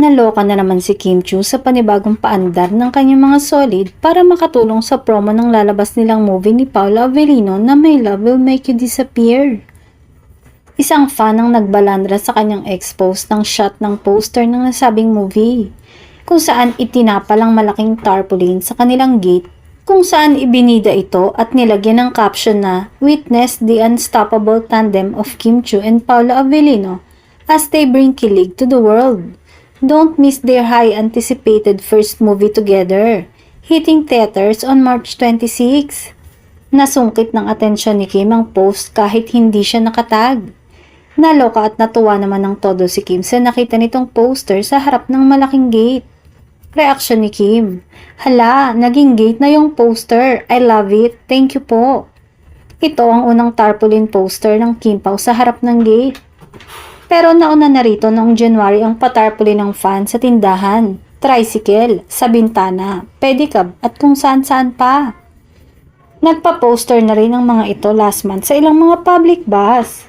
Naloka na naman si Kim Chiu sa panibagong paandar ng kanyang mga solid para makatulong sa promo ng lalabas nilang movie ni Paula Avellino na My Love Will Make You Disappear. Isang fan ang nagbalandra sa kanyang ex-post ng shot ng poster ng nasabing movie, kung saan itinapalang malaking tarpaulin sa kanilang gate, kung saan ibinida ito at nilagyan ng caption na "Witness the unstoppable tandem of Kim Chiu and Paula Avellino as they bring kilig to the world. Don't miss their high-anticipated first movie together, hitting theaters on March 26. Nasungkit ng atensyon ni Kim ang post kahit hindi siya nakatag. Naloka at natuwa naman ng todo si Kim sa nakita nitong poster sa harap ng malaking gate. Reaksyon ni Kim: "Hala, naging gate na yung poster. I love it. Thank you po." Ito ang unang tarpaulin poster ng Kim Pao sa harap ng gate. Pero nauna na rito noong January ang patarpaulin ng fan sa tindahan, tricycle, sa bintana, pedicab at kung saan-saan pa. Nagpa-poster na rin ang mga ito last month sa ilang mga public bus.